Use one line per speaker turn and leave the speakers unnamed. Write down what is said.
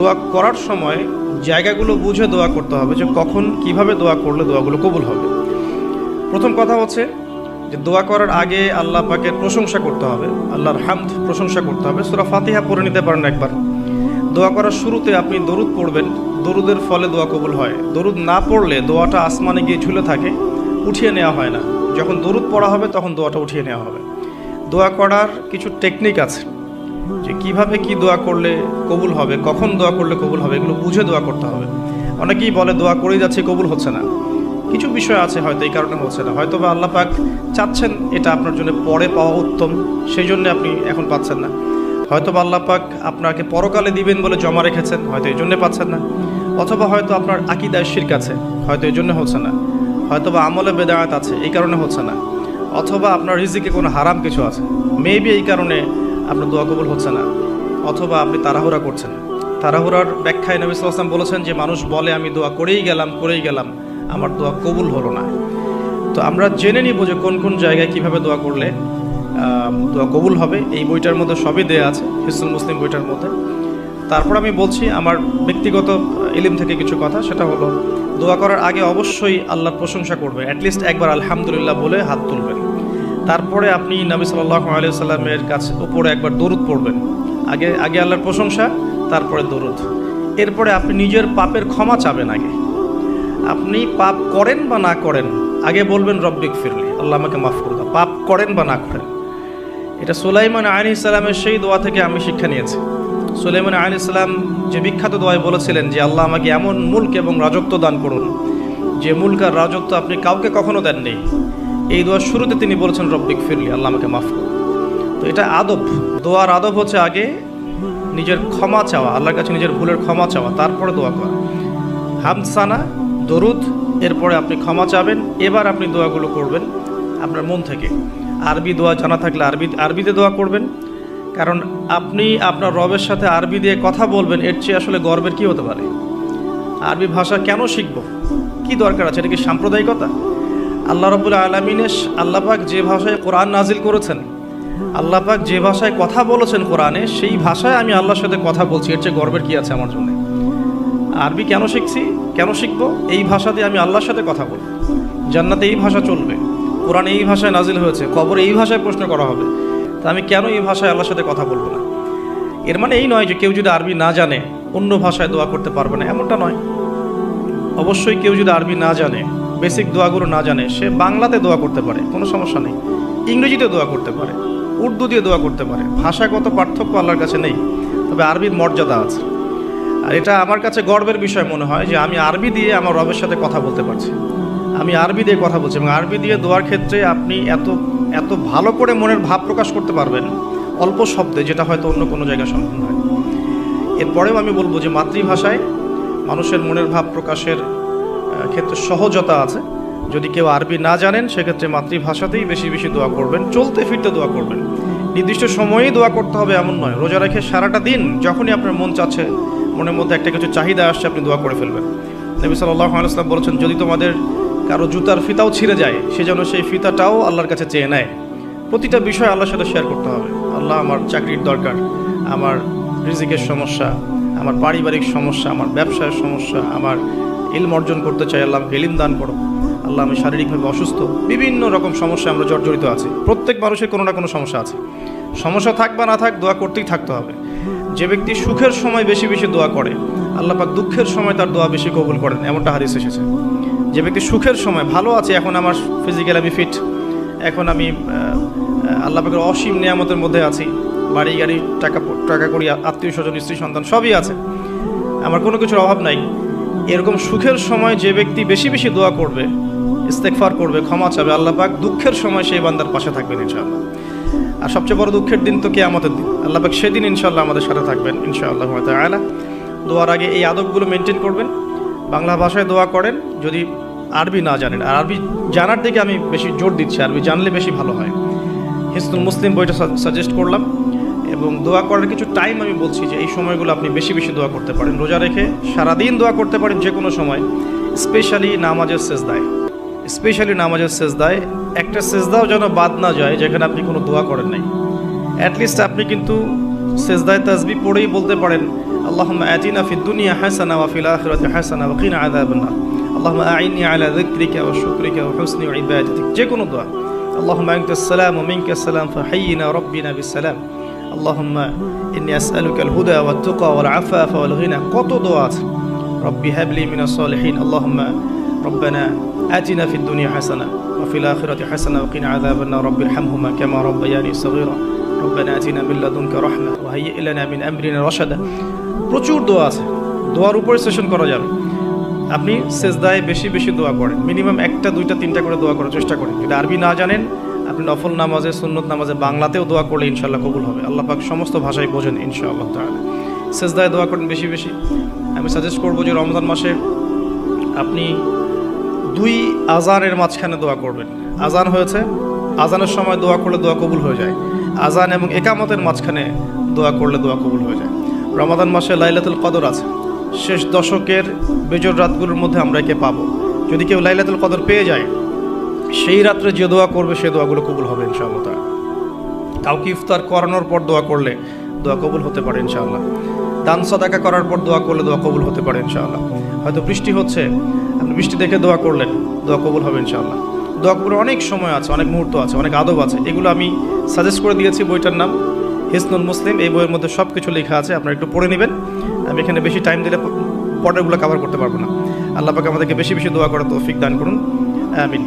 দোয়া করার সময় জায়গাগুলো বুঝে দোয়া করতে হবে যে কখন কিভাবে দোয়া করলে দোয়াগুলো কবুল হবে। প্রথম কথা হচ্ছে যে দোয়া করার আগে আল্লাহ পাকের প্রশংসা করতে হবে, আল্লাহর হামদ প্রশংসা করতে হবে। সূরা ফাতিহা পড়ে নিতে পারেন একবার। দোয়া করার শুরুতে আপনি দরুদ পড়বেন, দরুদের ফলে দোয়া কবুল হয়। দরুদ না পড়লে দোয়াটা আসমানে গিয়ে ঝুলে থাকে, উঠিয়ে নেওয়া হয় না। যখন দরুদ পড়া হবে তখন দোয়াটা উঠিয়ে নেওয়া হবে। দোয়া করার কিছু টেকনিক আছে যে কিভাবে কি দোয়া করলে কবুল হবে, কখন দোয়া করলে কবুল হবে, এগুলো বুঝে দোয়া করতে হবে। অনেকেই বলে দোয়া করেই যাচ্ছে কবুল হচ্ছে না। কিছু বিষয় আছে হয়তো এই কারণে হচ্ছে না, হয়তো বা আল্লাহ পাক চাচ্ছেন এটা আপনার জন্য পরে পাওয়া উত্তম, সেই জন্য আপনি এখন পাচ্ছেন না। হয়তো বা আল্লাহ পাক আপনাকে পরকালে দিবেন বলে জমা রেখেছেন, হয়তো এই জন্যে পাচ্ছেন না। অথবা হয়তো আপনার আকীদায় শিরক আছে, হয়তো এই জন্য হচ্ছে না। হয়তো বা আমলে বেদায়াত আছে, এই কারণে হচ্ছে না। অথবা আপনার রিজিকে কোনো হারাম কিছু আছে, মেবি এই কারণে আপনার দোয়া কবুল হচ্ছে না। অথবা আপনি তাড়াহুড়া করছেন। তাড়াহুড়ার ব্যাখ্যায় নবী সাল্লাল্লাহু আলাইহি ওয়াসাল্লাম বলেছেন যে মানুষ বলে আমি দোয়া করেই গেলাম, আমার দোয়া কবুল হলো না। তো আমরা জেনে নিব যে কোন কোন জায়গায় কিভাবে দোয়া করলে দোয়া কবুল হবে। এই বইটার মধ্যে সবই দেয়া আছে, হিসনুল মুসলিম বইটার মধ্যে। তারপর আমি বলছি আমার ব্যক্তিগত ইলম থেকে কিছু কথা, সেটা হলো দোয়া করার আগে অবশ্যই আল্লাহর প্রশংসা করবে, অ্যাটলিস্ট একবার আলহামদুলিল্লাহ বলে হাত তুলবেন। তারপরে আপনি নবী সাল্লাল্লাহু আলাইহি ওয়াসাল্লামের কাছে উপরে একবার দরুদ পড়বেন। আগে আল্লাহর প্রশংসা, তারপরে দরুদ। এরপরে আপনি নিজের পাপের ক্ষমা চাবেন। আগে আপনি পাপ করেন বা না করেন, আগে বলবেন রব্বিক ফিরলি, আল্লাহ আমাকে মাফ করে দাও, পাপ করেন বা না করেন। এটা সুলাইমান আলাইহিস সালামের সেই দোয়া থেকে আমি শিক্ষা নিয়েছি। সুলাইমান আলাইহিস সালাম যে বিখ্যাত দোয়ায় বলেছিলেন যে আল্লাহ আমাকে এমন মুলক এবং রাজত্ব দান করুন যে মুলক আর রাজত্ব আপনি কাউকে কখনো দেননি। এই দোয়ার শুরুতে তিনি বলেছেন রব্বিক ফিরলি, আল্লাহ আমাকে মাফ করুন। তো এটা আদব, দোয়ার আদব হচ্ছে আগে নিজের ক্ষমা চাওয়া, আল্লাহর কাছে নিজের ভুলের ক্ষমা চাওয়া, তারপরে দোয়া করা। হামদ সানা, দরুদ, এরপরে আপনি ক্ষমা চাবেন। এবার আপনি দোয়াগুলো করবেন আপনার মন থেকে। আরবি দোয়া জানা থাকলে আরবিতে দোয়া করবেন, কারণ আপনি আপনার রবের সাথে আরবি দিয়ে কথা বলবেন, এর চেয়ে আসলে গর্বের কি হতে পারে? আরবি ভাষা কেন শিখব, কি দরকার আছে? এটা কি সাম্প্রদায়িকতা? আল্লাহ রাব্বুল আলামিনের আল্লাহ পাক যে ভাষায় কোরআন নাজিল করেছেন, আল্লাহ পাক যে ভাষায় কথা বলেছেন কোরআনে, সেই ভাষায় আমি আল্লাহর সাথে কথা বলছি, এর চেয়ে গর্বের কি আছে আমার জন্য? আরবি কেন শিখছি, কেন শিখবো? এই ভাষা দিয়ে আমি আল্লাহর সাথে কথা বলবো। জান্নাতে এই ভাষা চলবে, কোরআনে এই ভাষায় নাজিল হয়েছে, কবরে এই ভাষায় প্রশ্ন করা হবে, তা আমি কেন এই ভাষায় আল্লাহর সাথে কথা বলবো না? এর মানে এই নয় যে কেউ যদি আরবি না জানে অন্য ভাষায় দোয়া করতে পারবে না, এমনটা নয়। অবশ্যই কেউ যদি আরবি না জানে, বেসিক দোয়াগুলো না জানে, সে বাংলাতে দোয়া করতে পারে, কোনো সমস্যা নেই। ইংরেজিতে দোয়া করতে পারে, উর্দু দিয়ে দোয়া করতে পারে। ভাষাগত পার্থক্য আল্লাহর কাছে নেই, তবে আরবির মর্যাদা আছে। আর এটা আমার কাছে গর্বের বিষয় মনে হয় যে আমি আরবি দিয়ে আমার রবের সাথে কথা বলতে পারছি, আমি আরবি দিয়ে কথা বলছি। এবং আরবি দিয়ে দোয়ার ক্ষেত্রে আপনি এত ভালো করে মনের ভাব প্রকাশ করতে পারবেন অল্প শব্দে, যেটা হয়তো অন্য কোনো জায়গায় সম্ভব নয়। এরপরেও আমি বলবো যে মাতৃভাষায় মানুষের মনের ভাব প্রকাশের ক্ষেত্রে সহজতা আছে। যদি কেউ আরবি না জানেন, সেক্ষেত্রে মাতৃভাষাতেই বেশি বেশি দোয়া করবেন, চলতে ফিরতে দোয়া করবেন। নির্দিষ্ট সময়েই দোয়া করতে হবে এমন নয়। রোজা রেখে সারাটা দিন যখনই আপনার মন চাচ্ছে, মনের মধ্যে একটা কিছু চাহিদা আসছে, আপনি দোয়া করে ফেলবেন। নবী সাল্লাল্লাহু আলাইহি ওয়াসাল্লাম বলেছেন, যদি তোমাদের কারো জুতার ফিতাও ছিঁড়ে যায়, সে যেন সেই ফিতাটাও আল্লাহর কাছে চেয়ে নেয়। প্রতিটা বিষয় আল্লাহর সাথে শেয়ার করতে হবে। আল্লাহ, আমার চাকরির দরকার, আমার রিজিকের সমস্যা, আমার পারিবারিক সমস্যা, আমার ব্যবসার সমস্যা, আমার ইলম অর্জন করতে চাই, আল্লাহ আমাকে ইলম দান করো। আল্লাহ, আমি শারীরিকভাবে অসুস্থ। বিভিন্ন রকম সমস্যা আমরা জর্জরিত আছি। প্রত্যেক মানুষের কোনো না কোনো সমস্যা আছে। সমস্যা থাক বা না থাক, দোয়া করতেই থাকতে হবে। যে ব্যক্তি সুখের সময় বেশি বেশি দোয়া করে, আল্লাহ পাক দুঃখের সময় তার দোয়া বেশি কবুল করেন, এমনটা হাদিস এসেছে। যে ব্যক্তি সুখের সময় ভালো আছে, এখন আমার ফিজিক্যাল আমি ফিট, এখন আমি আল্লাহ পাকের অসীম নিয়ামতের মধ্যে আছি, বাড়ি গাড়ি, টাকা করি, আত্মীয় স্বজন, স্ত্রী সন্তান সবই আছে, আমার কোনো কিছুর অভাব নাই। এরকম সুখের সময় যে ব্যক্তি বেশি বেশি দোয়া করবে, ইস্তেগফার করবে, ক্ষমা চাবে, আল্লাহ পাক দুঃখের সময় সেই বান্দার পাশে থাকবেন ইনশাআল্লাহ। আর সবচেয়ে বড় দুঃখের দিন তো কিয়ামতের দিন, আল্লাহ পাক সেদিন ইনশাআল্লাহ আমাদের সাথে থাকবেন ইনশাআল্লাহ তাআলা। দোয়ার আগে এই আদবগুলো মেনটেন করবেন। বাংলা ভাষায় দোয়া করেন যদি আরবি না জানেন। আর আরবি জানার দিকে আমি বেশি জোর দিচ্ছি, আরবি জানলে বেশি ভালো হয়। হিসনুল মুসলিম বইটা সাজেস্ট করলাম। এবং দোয়া করার কিছু টাইম আমি বলছি যে এই সময়গুলো আপনি বেশি বেশি দোয়া করতে পারেন। রোজা রেখে সারাদিন দোয়া করতে পারেন যে কোনো সময়, স্পেশালি নামাজের সেজদায় একটা সেজদাও যেন বাদ না যায় যেখানে আপনি কোনো দোয়া করেন নাই। অ্যাটলিস্ট আপনি কিন্তু সেজদায় তাসবিহ পড়েই বলতে পারেন, আল্লাহ اللهم آتنا في الدنيا حسنة وفي الآخرة حسنة وقنا عذاب النار اللهم أعني على ذكرك وشكرك وحسن عبادتك যে কোনো দোয়া اللهم أنت السلام ومنك السلام فحينا ربنا بالسلام اللهم إني أسألك الهدى والتقى والعفاف والغنى কত দোয়া আছে ربي هب لي من الصالحين اللهم ربنا آتنا في الدنيا حسنة وفي الآخرة حسنة وقنا عذاب النار رب ارحمهما كما ربياني صغيرا ربنا آتنا من لدنك رحمة وهيئ لنا من أمرنا رشدا প্রচুর দোয়া আছে দোয়ার উপর সেশন করা যাবে আপনি সেজদায় বেশি বেশি দোয়া করেন মিনিমাম একটা দুইটা তিনটা করে দোয়া করার চেষ্টা করেন যদি আরবি না জানেন আপনি নফল নামাজে সুন্নত নামাজে বাংলাতেও দোয়া করলে ইনশাআল্লাহ কবুল হবে আল্লাহ পাক সমস্ত ভাষায় বোঝেন ইনশাআল্লাহ তাআলা সেজদায় দোয়া করেন বেশি বেশি আমি সাজেস্ট করবো যে রমজান মাসে আপনি 2 আজানের মাঝখানে দোয়া করবেন আজান হয়েছে আজানের সময় দোয়া করলে দোয়া কবুল হয়ে যায় আজান এবং একামতের মাঝখানে দোয়া করলে দোয়া কবুল হয়ে যায় রমাদান মাসে লাইলাতুল কদর আছে শেষ দশকের বেজর রাতগুলোর মধ্যে আমরা একে পাবো যদি কেউ লাইলাতুল কদর পেয়ে যায় সেই রাত্রে যে দোয়া করবে সেই দোয়াগুলো কবুল হবে ইনশাআল্লাহ তাআলা কাউকে ইফতার করানোর পর দোয়া করলে দোয়া কবুল হতে পারে ইনশাআল্লাহ দান সাদাকা করার পর দোয়া করলে দোয়া কবুল হতে পারে ইনশাআল্লাহ হয়তো বৃষ্টি হচ্ছে আপনি বৃষ্টি দেখে দোয়া করলেন দোয়া কবুল হবে ইনশাআল্লাহ দোয়া কবুলের অনেক সময় আছে অনেক মুহূর্ত আছে অনেক আদব আছে এগুলো আমি সাজেস্ট করে দিয়েছি বইটার নাম হিসনুল মুসলিম এই বইয়ের মধ্যে সব কিছু লেখা আছে আপনারা একটু পড়ে নেবেন আমি এখানে বেশি টাইম দিলে পর্যায়গুলো কভার করতে পারবো না আল্লাহ পাক আমাদেরকে বেশি বেশি দোয়া করার তৌফিক দান করুন আমিন